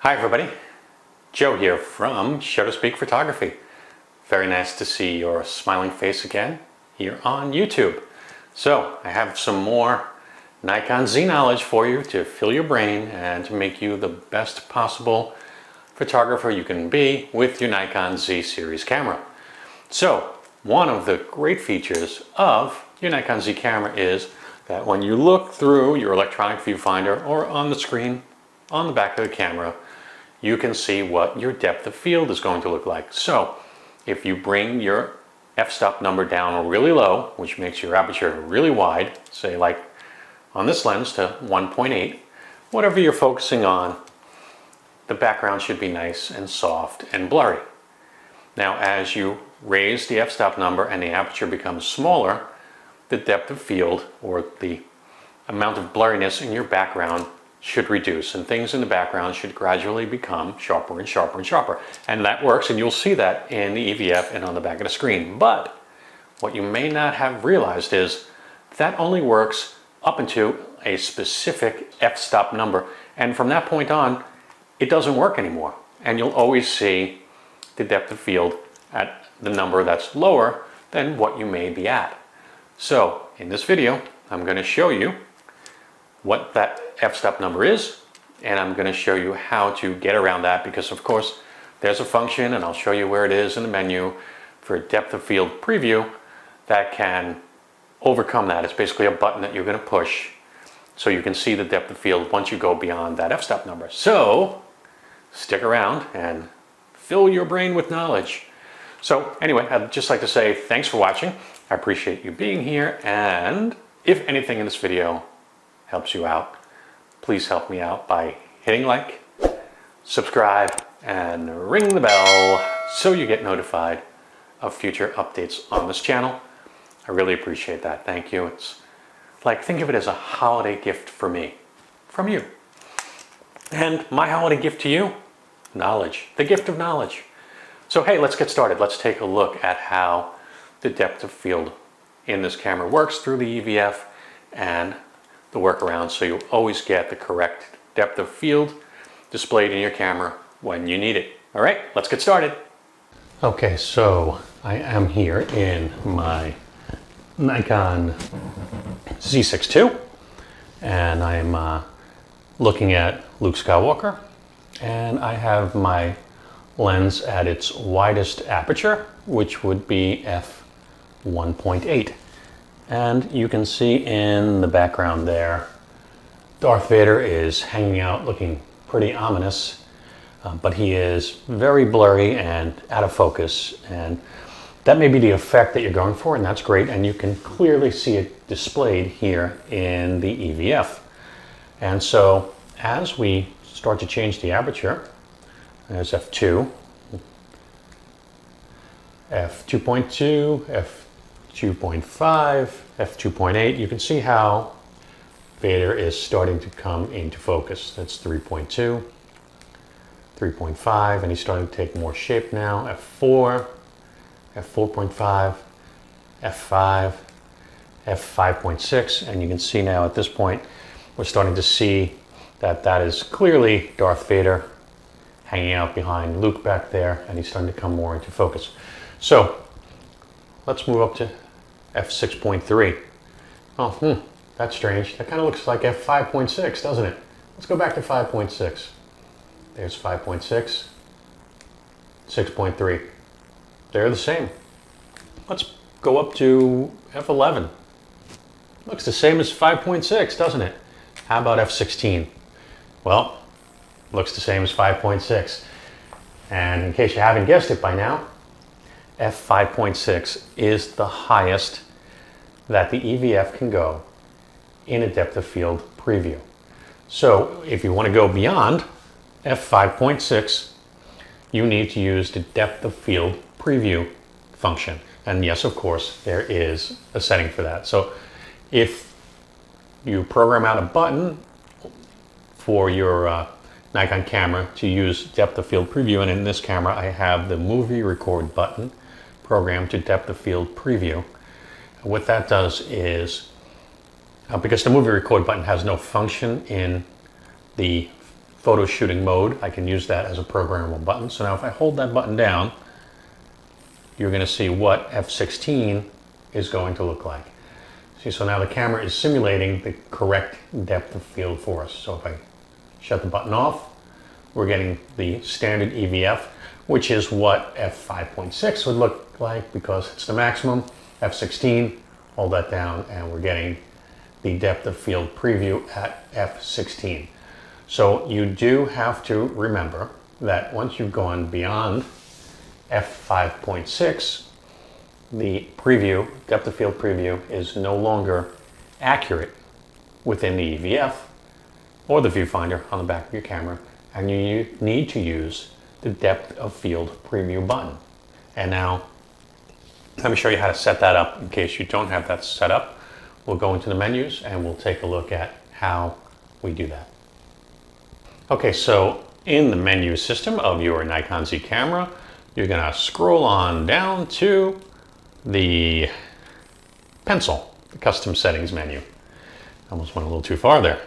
Hi everybody, Joe here from Shutter Speak Photography. Very nice to see your smiling face again here on YouTube. So I have some more Nikon Z knowledge for you to fill your brain and to make you the best possible photographer you can be with your Nikon Z series camera. So one of the great features of your Nikon Z camera is that when you look through your electronic viewfinder or on the screen on the back of the camera, you can see what your depth of field is going to look like. So if you bring your f-stop number down really low, which makes your aperture really wide, say like on this lens to 1.8, whatever you're focusing on, the background should be nice and soft and blurry. Now as you raise the f-stop number and the aperture becomes smaller, the depth of field or the amount of blurriness in your background should reduce, and things in the background should gradually become sharper and sharper and sharper. And that works, and you'll see that in the EVF and on the back of the screen. But what you may not have realized is that only works up into a specific f-stop number, and from that point on it doesn't work anymore, and you'll always see the depth of field at the number that's lower than what you may be at. So in this video I'm going to show you what that f-stop number is, and I'm going to show you how to get around that, because of course there's a function, and I'll show you where it is in the menu for depth of field preview that can overcome that. It's basically a button that you're going to push so you can see the depth of field once you go beyond that f-stop number. So stick around and fill your brain with knowledge. So anyway, I'd just like to say thanks for watching. I appreciate you being here, and if anything in this video helps you out, please help me out by hitting like, subscribe, and ring the bell so you get notified of future updates on this channel. I really appreciate that. Thank you. It's like, think of it as a holiday gift for me, from you. And my holiday gift to you, knowledge, the gift of knowledge. So hey, let's get started. Let's take a look at how the depth of field in this camera works through the EVF and the workaround, so you always get the correct depth of field displayed in your camera when you need it. All right, let's get started. Okay, so I am here in my Nikon Z6 II, and I'm looking at Luke Skywalker, and I have my lens at its widest aperture, which would be f1.8. And you can see in the background there, Darth Vader is hanging out looking pretty ominous, but he is very blurry and out of focus, and that may be the effect that you're going for, and that's great, and you can clearly see it displayed here in the EVF. And so as we start to change the aperture, there's f2, f2.2, f2.5, f2.8. You can see how Vader is starting to come into focus. That's 3.2, 3.5, and he's starting to take more shape now. f4, f4.5, f5, f5.6, and you can see now at this point we're starting to see that that is clearly Darth Vader hanging out behind Luke back there, and he's starting to come more into focus. So let's move up to f6.3. Oh, that's strange. That kind of looks like f5.6, doesn't it? Let's go back to 5.6. There's 5.6, 6.3. They're the same. Let's go up to f11. Looks the same as 5.6, doesn't it? How about f16? Well, looks the same as 5.6. And in case you haven't guessed it by now, f5.6 is the highest that the EVF can go in a depth of field preview. So if you want to go beyond f5.6, you need to use the depth of field preview function. And yes, of course, there is a setting for that. So if you program out a button for your Nikon camera to use depth of field preview, and in this camera I have the movie record button programmed to depth of field preview. What that does is, because the movie record button has no function in the photo shooting mode, I can use that as a programmable button. So now if I hold that button down, you're going to see what f16 is going to look like. See, so now the camera is simulating the correct depth of field for us. So if I shut the button off, we're getting the standard EVF, which is what f5.6 would look like because it's the maximum. f16, hold that down, and we're getting the depth of field preview at f16. So you do have to remember that once you've gone beyond f5.6, the preview, depth of field preview, is no longer accurate within the EVF or the viewfinder on the back of your camera, and you need to use the depth of field preview button. And now let me show you how to set that up in case you don't have that set up. We'll go into the menus and we'll take a look at how we do that. Okay, so in the menu system of your Nikon Z camera, you're going to scroll on down to the pencil, the custom settings menu. Almost went a little too far there.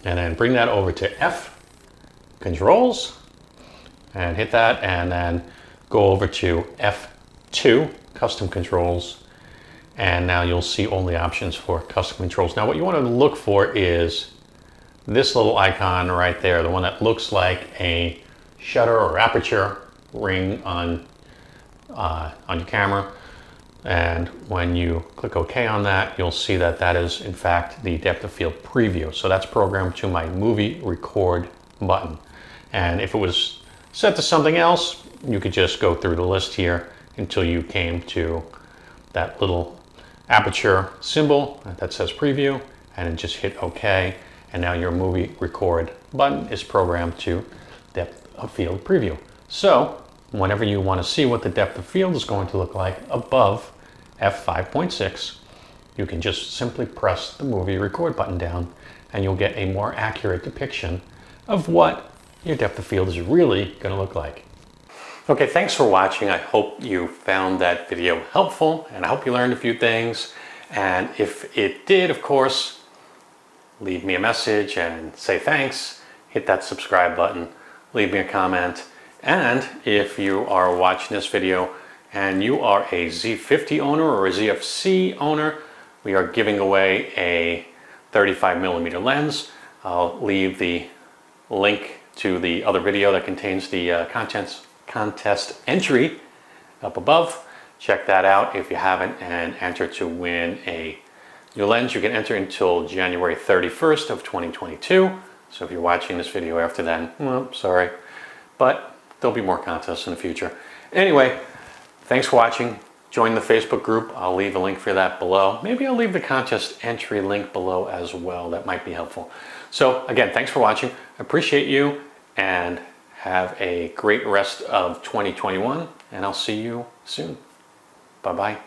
And then bring that over to F, controls, and hit that, and then go over to F2, custom controls, and now you'll see all the options for custom controls. Now what you want to look for is this little icon right there, the one that looks like a shutter or aperture ring on your camera. And when you click OK on that, you'll see that that is in fact the depth of field preview. So that's programmed to my movie record button. And if it was set to something else, you could just go through the list here until you came to that little aperture symbol that says preview, and then just hit OK. And now your movie record button is programmed to depth of field preview. So whenever you want to see what the depth of field is going to look like above f5.6, you can just simply press the movie record button down and you'll get a more accurate depiction of what your depth of field is really going to look like. Okay, thanks for watching. I hope you found that video helpful and I hope you learned a few things. And if it did, of course, leave me a message and say thanks. Hit that subscribe button, leave me a comment. And if you are watching this video and you are a Z50 owner or a ZFC owner, we are giving away a 35mm lens. I'll leave the link to the other video that contains the contest entry up above. Check that out if you haven't and enter to win a new lens. You can enter until January 31st of 2022. So if you're watching this video after then, well, sorry, but there'll be more contests in the future. Anyway, thanks for watching. Join the Facebook group. I'll leave a link for that below. Maybe I'll leave the contest entry link below as well. That might be helpful. So again, thanks for watching. I appreciate you and have a great rest of 2021, and I'll see you soon. Bye-bye.